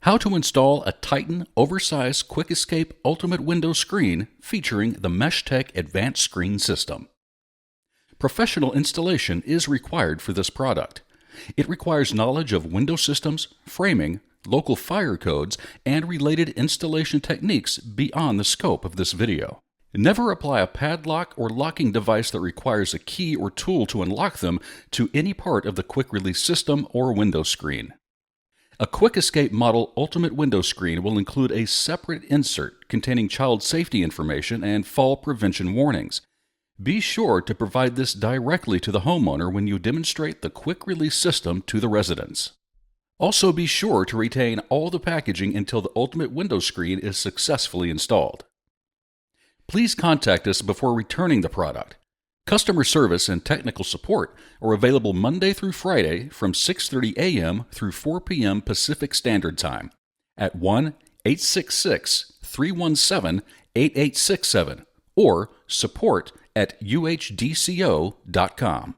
How to install a Titan Oversize Quick Escape Ultimate Window Screen featuring the MeshTech Advanced Screen System. Professional installation is required for this product. It requires knowledge of window systems, framing, local fire codes, and related installation techniques beyond the scope of this video. Never apply a padlock or locking device that requires a key or tool to unlock them to any part of the quick release system or window screen. A Quick Escape Model Ultimate Window Screen will include a separate insert containing child safety information and fall prevention warnings. Be sure to provide this directly to the homeowner when you demonstrate the quick release system to the residents. Also be sure to retain all the packaging until the Ultimate Window Screen is successfully installed. Please contact us before returning the product. Customer service and technical support are available Monday through Friday from 6:30 a.m. through 4 p.m. Pacific Standard Time at 1-866-317-8867 or support@uhdco.com.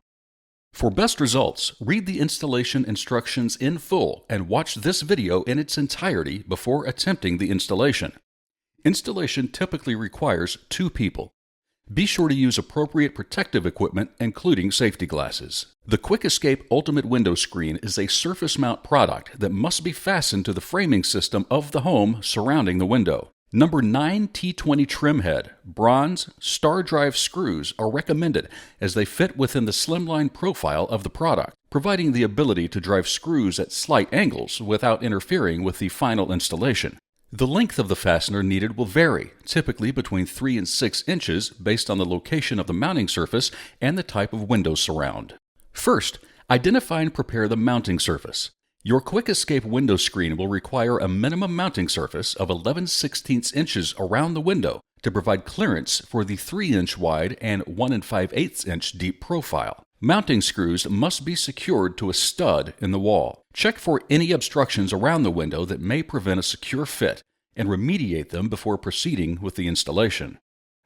For best results, read the installation instructions in full and watch this video in its entirety before attempting the installation. Installation typically requires 2 people. Be sure to use appropriate protective equipment, including safety glasses. The Quick Escape Ultimate Window Screen is a surface mount product that must be fastened to the framing system of the home surrounding the window. Number 9 T20 trim head, bronze, star drive screws are recommended as they fit within the slimline profile of the product, providing the ability to drive screws at slight angles without interfering with the final installation. The length of the fastener needed will vary, typically between 3 and 6 inches based on the location of the mounting surface and the type of window surround. First, identify and prepare the mounting surface. Your Quick Escape window screen will require a minimum mounting surface of 11/16 inches around the window to provide clearance for the 3-inch wide and 1 5/8 inch deep profile. Mounting screws must be secured to a stud in the wall. Check for any obstructions around the window that may prevent a secure fit and remediate them before proceeding with the installation.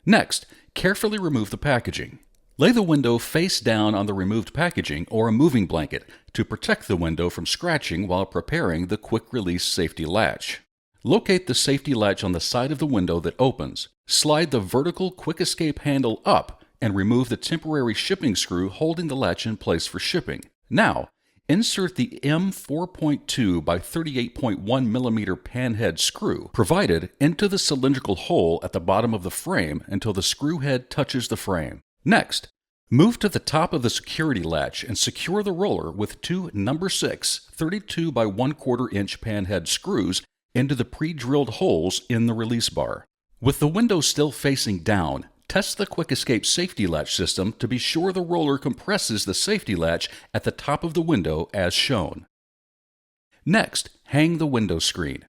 Next, carefully remove the packaging. Lay the window face down on the removed packaging or a moving blanket to protect the window from scratching while preparing the quick release safety latch. Locate the safety latch on the side of the window that opens. Slide the vertical Quick Escape handle up and remove the temporary shipping screw holding the latch in place for shipping. Now, insert the M4.2 by 38.1 millimeter panhead screw provided into the cylindrical hole at the bottom of the frame until the screw head touches the frame. Next, move to the top of the security latch and secure the roller with 2 number 6 32 by 1/4 inch panhead screws into the pre-drilled holes in the release bar. With the window still facing down, test the Quick Escape safety latch system to be sure the roller compresses the safety latch at the top of the window as shown. Next, hang the window screen.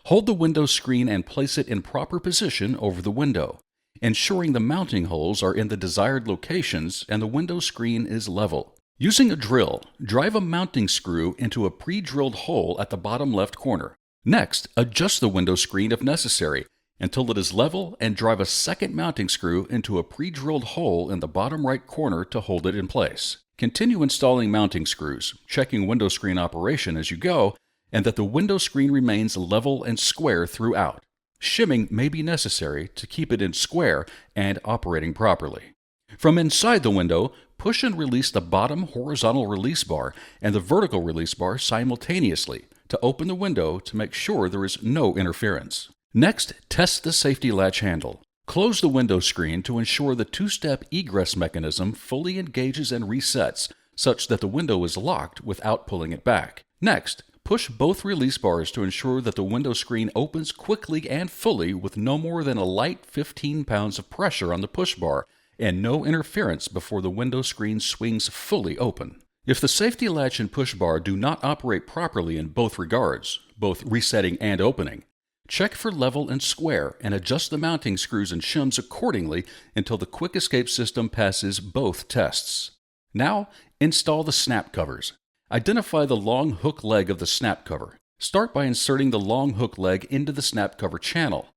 Hold the window screen and place it in proper position over the window, ensuring the mounting holes are in the desired locations and the window screen is level. Using a drill, drive a mounting screw into a pre-drilled hole at the bottom left corner. Next, adjust the window screen if necessary until it is level and drive a second mounting screw into a pre-drilled hole in the bottom right corner to hold it in place. Continue installing mounting screws, checking window screen operation as you go, and that the window screen remains level and square throughout. Shimming may be necessary to keep it in square and operating properly. From inside the window, push and release the bottom horizontal release bar and the vertical release bar simultaneously to open the window to make sure there is no interference. Next, test the safety latch handle. Close the window screen to ensure the 2-step egress mechanism fully engages and resets such that the window is locked without pulling it back. Next, push both release bars to ensure that the window screen opens quickly and fully with no more than a light 15 pounds of pressure on the push bar and no interference before the window screen swings fully open. If the safety latch and push bar do not operate properly in both regards, both resetting and opening, check for level and square and adjust the mounting screws and shims accordingly until the Quick Escape system passes both tests. Now, install the snap covers. Identify the long hook leg of the snap cover. Start by inserting the long hook leg into the snap cover channel.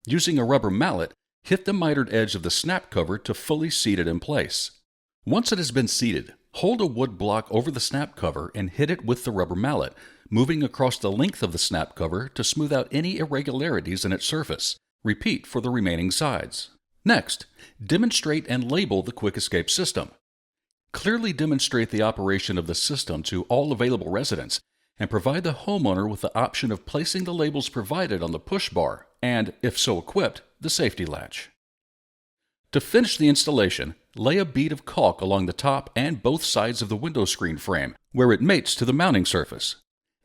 Using a rubber mallet, hit the mitered edge of the snap cover to fully seat it in place. Once it has been seated, hold a wood block over the snap cover and hit it with the rubber mallet, moving across the length of the snap cover to smooth out any irregularities in its surface. Repeat for the remaining sides. Next, demonstrate and label the Quick Escape system. Clearly demonstrate the operation of the system to all available residents and provide the homeowner with the option of placing the labels provided on the push bar and, if so equipped, the safety latch. To finish the installation, lay a bead of caulk along the top and both sides of the window screen frame where it mates to the mounting surface.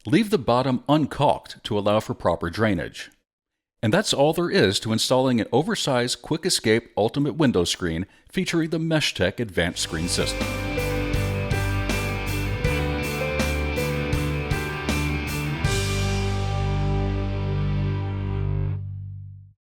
Leave the bottom uncaulked to allow for proper drainage. And that's all there is to installing an Oversize Quick Escape Ultimate Window Screen featuring the MeshTech Advanced Screen System.